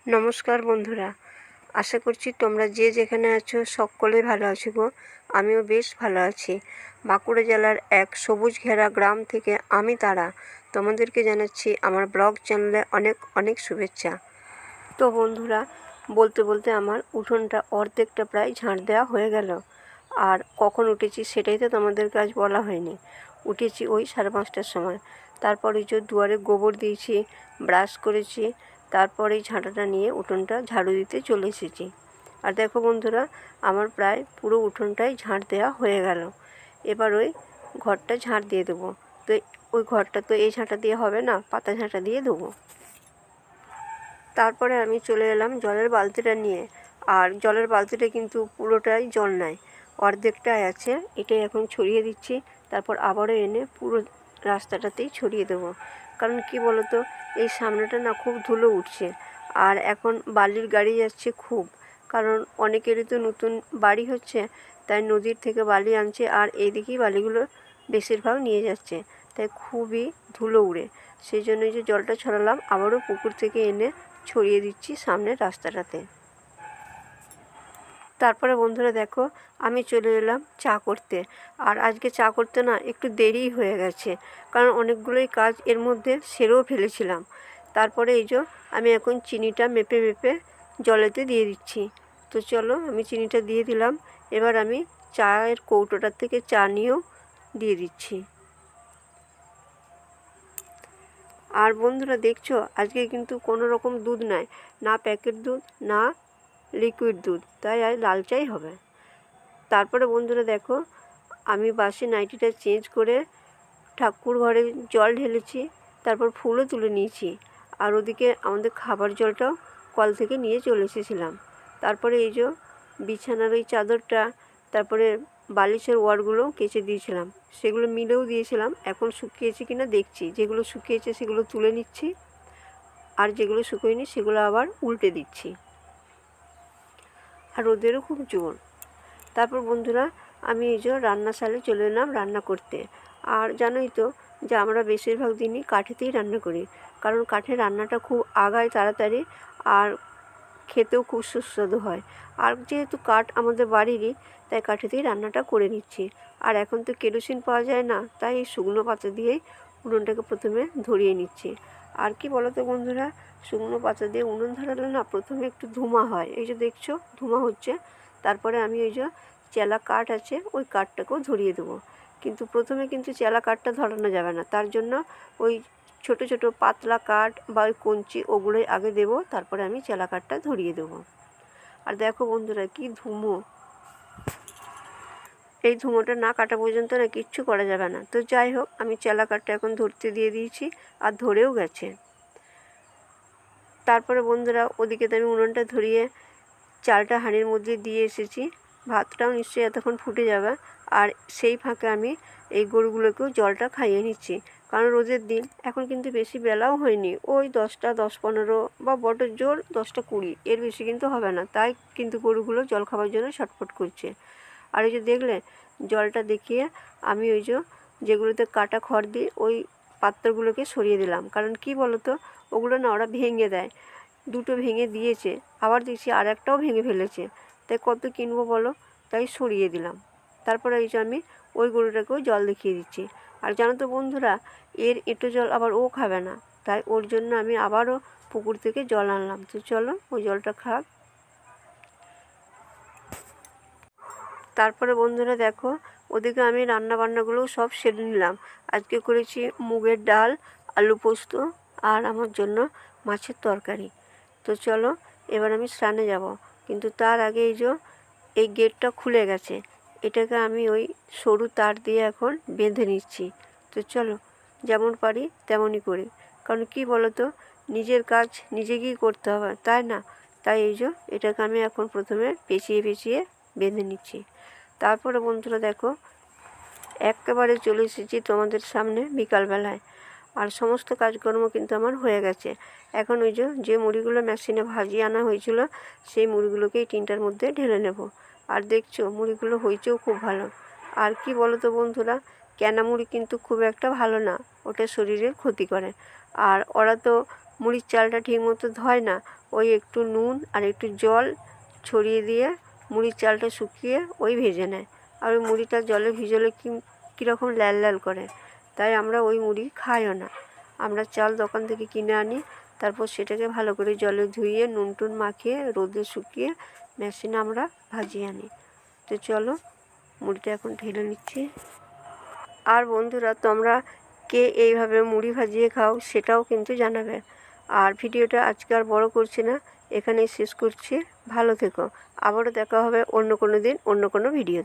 নমস্কার বন্ধুরা, আশা করছি তোমরা যে যেখানে আছো সকলে ভালো আছো গো। আমিও বেশ ভালো আছি। বাঁকুড়া জেলার এক সবুজ ঘেরা গ্রাম থেকে আমি তারা তোমাদেরকে জানাচ্ছি আমার ব্লগ চ্যানেলে অনেক অনেক শুভেচ্ছা। তো বন্ধুরা, বলতে বলতে আমার উঠোনটা অর্ধেকটা প্রায় ঝাঁট দেওয়া হয়ে গেল। আর কখন উঠেছি সেটাই তো তোমাদেরকে আজ বলা হয়নি। উঠেছি ওই 5:30টার সময়। তারপরে যে দুয়ারে গোবর দিয়েছি, ব্রাশ করেছি, তারপরে এই ঝাঁটাটা নিয়ে উঠোনটা ঝাড়ু দিতে চলে এসেছি। আর দেখো বন্ধুরা, আমার প্রায় পুরো উঠোনটাই ঝাঁট দেওয়া হয়ে গেল। এবার ওই ঘরটা ঝাঁট দিয়ে দেবো। তো ওই ঘরটা তো এই ঝাঁটা দিয়ে হবে না, পাতা ঝাঁটা দিয়ে দেবো। তারপরে আমি চলে এলাম জলের বালতিটা নিয়ে। আর জলের বালতিটা কিন্তু পুরোটাই জল নয়, অর্ধেকটাই আছে। এটাই এখন ছড়িয়ে দিচ্ছি, তারপর আবারও এনে পুরো রাস্তাটাতেই ছড়িয়ে দেবো। কারণ কি বলো তো, এই সামনেটা না খুব ধুলো উঠছে। আর এখন বালির গাড়ি যাচ্ছে খুব, কারণ অনেকেরই তো নতুন বাড়ি হচ্ছে, তাই নদীর থেকে বালি আনছে আর এইদিকেই বালিগুলো বেশিরভাগ নিয়ে যাচ্ছে, তাই খুবই ধুলো উড়ে। সেই জন্যই যে জলটা ছড়ালাম, আবারও পুকুর থেকে এনে ছড়িয়ে দিচ্ছি সামনের রাস্তাটাতে। তারপরে বন্ধুরা দেখো, আমি চলে এলাম চা করতে। আর আজকে চা করতে না একটু দেরিই হয়ে গেছে, কারণ অনেকগুলোই কাজ এর মধ্যে সেরেও ফেলেছিলাম। তারপরে এই যে আমি এখন চিনিটা মেপে মেপে জলেতে দিয়ে দিচ্ছি। তো চলো, আমি চিনিটা দিয়ে দিলাম। এবার আমি চায়ের কৌটোটার থেকে চা নিয়েও দিয়ে দিচ্ছি। আর বন্ধুরা দেখছো, আজকে কিন্তু কোনো রকম দুধ নয়, না প্যাকেট দুধ না লিকুইড দুধ, তাই আজ লাল চাই হবে। তারপরে বন্ধুরা দেখো, আমি বাসি নাইটিটা চেঞ্জ করে ঠাকুর ঘরে জল ঢেলেছি, তারপর ফুলও তুলে নিয়েছি। আর ওদিকে আমাদের খাবার জলটাও কল থেকে নিয়ে চলে এসেছিলাম। তারপরে এই যে বিছানার ওই চাদরটা, তারপরে বালিশের ওয়ারগুলোও কেচে দিয়েছিলাম, সেগুলো মিলেও দিয়েছিলাম। এখন শুকিয়েছে কিনা দেখছি, যেগুলো শুকিয়েছে সেগুলো তুলে নিচ্ছি, আর যেগুলো শুকোয়নি সেগুলো আবার উল্টে দিচ্ছি। আর রোদেরও খুব জোর। তারপর বন্ধুরা, আমি এই যে রান্নাশালে চলে এলাম রান্না করতে। আর জানোই তো যে আমরা বেশিরভাগ দিনই কাঠেতেই রান্না করি, কারণ কাঠের রান্নাটা খুব আগায় তাড়াতাড়ি, আর খেতেও খুব সুস্বাদু হয়। আর যেহেতু কাঠ আমাদের বাড়িরই, তাই কাঠেতেই রান্নাটা করে নিচ্ছি। আর এখন তো কেরোসিন পাওয়া যায় না, তাই এই শুকনো পাতা দিয়েই উনুনটাকে প্রথমে ধরিয়ে নিচ্ছি। আর কি বলো তো বন্ধুরা, শুকনো পাতা দিয়ে উনুন ধরালে না প্রথমে একটু ধুমা হয়, এই যে দেখছো ধুমা হচ্ছে। তারপরে আমি ওই যে চেলা কাঠ আছে, ওই কাঠটাকেও ধরিয়ে দেবো। কিন্তু প্রথমে কিন্তু চেলা কাঠটা ধরানো যাবে না, তার জন্য ওই ছোট ছোট পাতলা কাঠ বা ওই কঞ্চি ওগুলোই আগে দেবো, তারপরে আমি চেলা কাঠটা ধরিয়ে দেবো। আর দেখো বন্ধুরা, কি ধুমো! এই ধুমোটা না কাটা পর্যন্ত না কিচ্ছু করা যাবে না। তো যাই হোক, আমি চেলা কাঠটা এখন ধরতে দিয়ে দিয়েছি, আর ধরেও গেছে। তারপরে বন্ধুরা, ওদিকে তো আমি উনুনটা ধরিয়ে চালটা হাঁড়ির মধ্যে দিয়ে এসেছি। ভাতটাও নিশ্চয়ই এতক্ষণ ফুটে যাবে। আর সেই ফাঁকে আমি এই গরুগুলোকেও জলটা খাইয়ে নিচ্ছি, কারণ রোদের দিন। এখন কিন্তু বেশি বেলাও হয়নি, ওই 10টা 10-15 বা বড় জোর 10টা 20, এর বেশি কিন্তু হবে না। তাই কিন্তু গরুগুলো জল খাবার জন্য ছটফট করছে। আর এই যে দেখলে, জলটা দেখিয়ে আমি ওই যেগুলোতে কাটা খড় দিই ওই পাত্রগুলোকে সরিয়ে দিলাম। কারণ কি বলতো, ওগুলো না ওরা ভেঙে দেয়। দুটো ভেঙে দিয়েছে, আবার দেখছি আর একটাও ভেঙে ফেলেছে, তাই কত কিনবো বলো, তাই সরিয়ে দিলাম। তারপরে এই যে আমি ওই গরুটাকেও জল দেখিয়ে দিচ্ছি। আর জানো তো বন্ধুরা, এর এঁটো জল আবার ও খাবে না, তাই ওর জন্য আমি আবারও পুকুর থেকে জল আনলাম। তো চলো, ওই জলটা খাক। তারপরে বন্ধুরা দেখো, ওদিকে আমি রান্নাবান্নাগুলোও সব সেরে নিলাম। আজকে করেছি মুগের ডাল, আলু পোস্ত, আর আমার জন্য মাছের তরকারি। তো চলো, এবার আমি স্নানে যাব। কিন্তু তার আগে এই গেটটা খুলে গেছে, এটাকে আমি ওই সরু তার দিয়ে এখন বেঁধে নিচ্ছি। তো চলো, যেমন পারি তেমনই করি, কারণ কি বলো তো, নিজের কাজ নিজেকেই করতে হবে, তাই না? তাই এটাকে আমি এখন প্রথমে পেঁচিয়ে পেঁচিয়ে বেঁধে নিচ্ছি। তারপরে বন্ধুরা দেখো, একেবারে চলে এসেছি তোমাদের সামনে বিকালবেলায়। আর সমস্ত কাজকর্ম কিন্তু আমার হয়ে গেছে। এখন ওই যে মুড়িগুলো মেশিনে ভাজিয়ে আনা হয়েছিল, সেই মুড়িগুলোকে এই টিনটার মধ্যে ঢেলে নেব। আর দেখছো, মুড়িগুলো হয়েছেও খুব ভালো। আর কি বলো তো বন্ধুরা, কেনা মুড়ি কিন্তু খুব একটা ভালো না, ওটা শরীরের ক্ষতি করে। আর ওরা তো মুড়ির চালটা ঠিক মতো ধয় না, ওই একটু নুন আর একটু জল ছড়িয়ে দিয়ে মুড়ির চালটা শুকিয়ে ওই ভেজে নেয়। আর ওই মুড়িটা জলে ভিজলে কীরকম লাল লাল করে, তাই আমরা ওই মুড়ি খাইও না। আমরা চাল দোকান থেকে কিনে আনি, তারপর সেটাকে ভালো করে জলে ধুইয়ে নুন টুন মাখিয়ে রোদে শুকিয়ে মেশিনে আমরা ভাজিয়ে আনি। তো চলো মুড়িটা এখন ঢেলে নিচ্ছি। আর বন্ধুরা, তোমরা কে এইভাবে মুড়ি ভাজিয়ে খাও সেটাও কিন্তু জানাবে। আর ভিডিওটা আজকে আর বড় করছি না, এখানেই শেষ করছি। ভালো থেকো, আবারও দেখা হবে অন্য কোনো দিন অন্য কোনো ভিডিওতে।